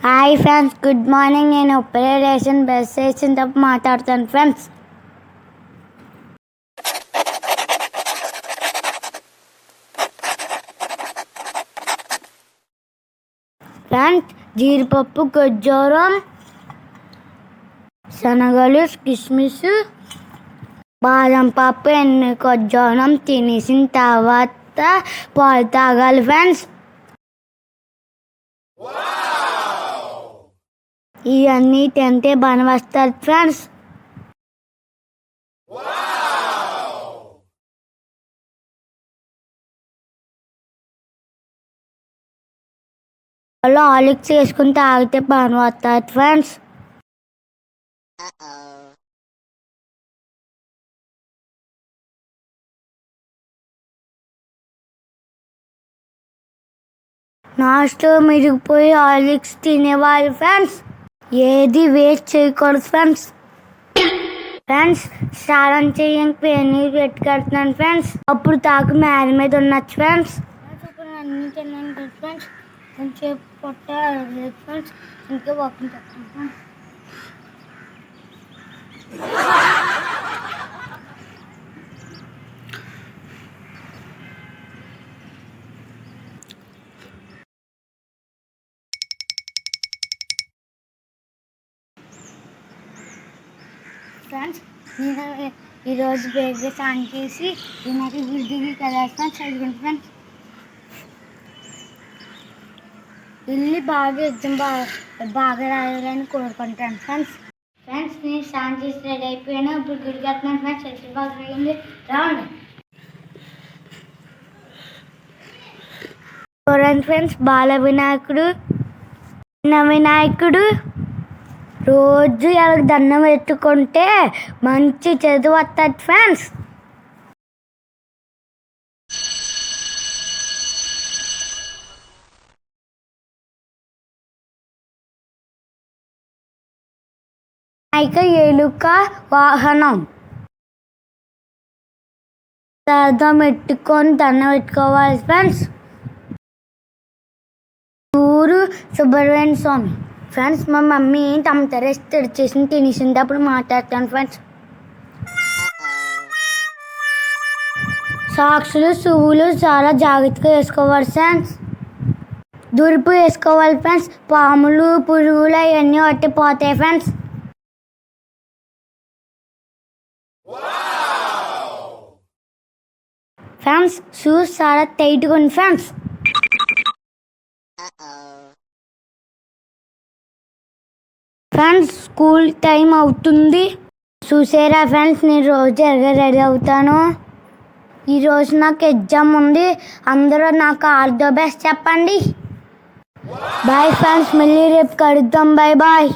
Hi friends, good morning. నేను ఇప్పుడే ration bus station తప్ప మాట్లాడుతాను ఫ్రెండ్స్. జీడిపప్పు, ఖర్జూరం, శనగలు, కిస్మిస్, బాదం పప్పు, ఎన్ని ఖర్జూరం తినేసిన తర్వాత పాలు తాగాలి ఫ్రెండ్స్. ఇవన్నీ తింటే బలం వస్తుంది ఫ్రెండ్స్. హార్లిక్స్ వేసుకుని తాగితే బలం వస్తుంది ఫ్రెండ్స్. నాస్ట్లో మిరిగిపోయి హార్లిక్స్ తినేవాళ్ళు ఫ్రెండ్స్. ఏది వేస్ట్ చేయకూడదు ఫ్రెండ్స్. స్నానం చేయడానికి పేనీరు పెట్టుకెళ్తున్నాను ఫ్రెండ్స్. అప్పుడు తాకు మేడ మీద ఉన్నచ్చు ఫ్రెండ్స్. ఇప్పుడు అన్నీ తిన్నాను కదా ఫ్రెండ్స్. కొంచెం పొట్ట అరగలేదు ఫ్రెండ్స్. ఇంకా వాకింగ్ చేస్తాను ఫ్రెండ్స్. నేను ఈరోజు బేగా స్నానం చేసి నాకు గుడికి కదా ఫ్రెండ్స్. చదువుకుంటాను ఫ్రెండ్స్. ఇల్లు బాగా ఎగ్జామ్ బాగా రాయాలని కోరుకుంటాను ఫ్రెండ్స్. నేను స్నానం చేసి రెడీ అయిపోయాను. ఇప్పుడు గుడికి వెళ్తున్నాను ఫ్రెండ్స్. ఎగ్జామ్ బాగా రాయింది. రావండి చూడండి ఫ్రెండ్స్. బాల వినాయకుడు, వినాయకుడు రోజు ఎవరికి దండం పెట్టుకుంటే మంచి చదువు వస్తుంది ఫ్రెండ్స్. ఎలుక వాహనం దండం పెట్టుకొని దండం పెట్టుకోవాలి ఫ్రెండ్స్. ఊరు సుబ్రహ్మణ్య స్వామి ఫ్రెండ్స్. మా మమ్మీ టమాటా రైస్ తెచ్చేసి తినేసింది. అప్పుడు మాట్లాడతాను ఫ్రెండ్స్. సాక్సులు, సువ్వులు చాలా జాగ్రత్తగా వేసుకోవాలి ఫ్రెండ్స్. దురుపు వేసుకోవాలి ఫ్రెండ్స్. పాములు, పురుగులు అవన్నీ పట్టిపోతాయి ఫ్రెండ్స్. షూస్ చాలా టైట్గా ఉంది ఫ్రెండ్స్. స్కూల్ టైం అవుతుంది. చూసారా ఫ్రెండ్స్, నేను రోజు రెడీ అవుతాను. ఈరోజు నాకు ఎగ్జామ్ ఉంది. అందరూ నాకు ఆల్ ద బెస్ట్ చెప్పండి. బాయ్ ఫ్రెండ్స్, మళ్ళీ రేపు కలుద్దాం. Bye bye.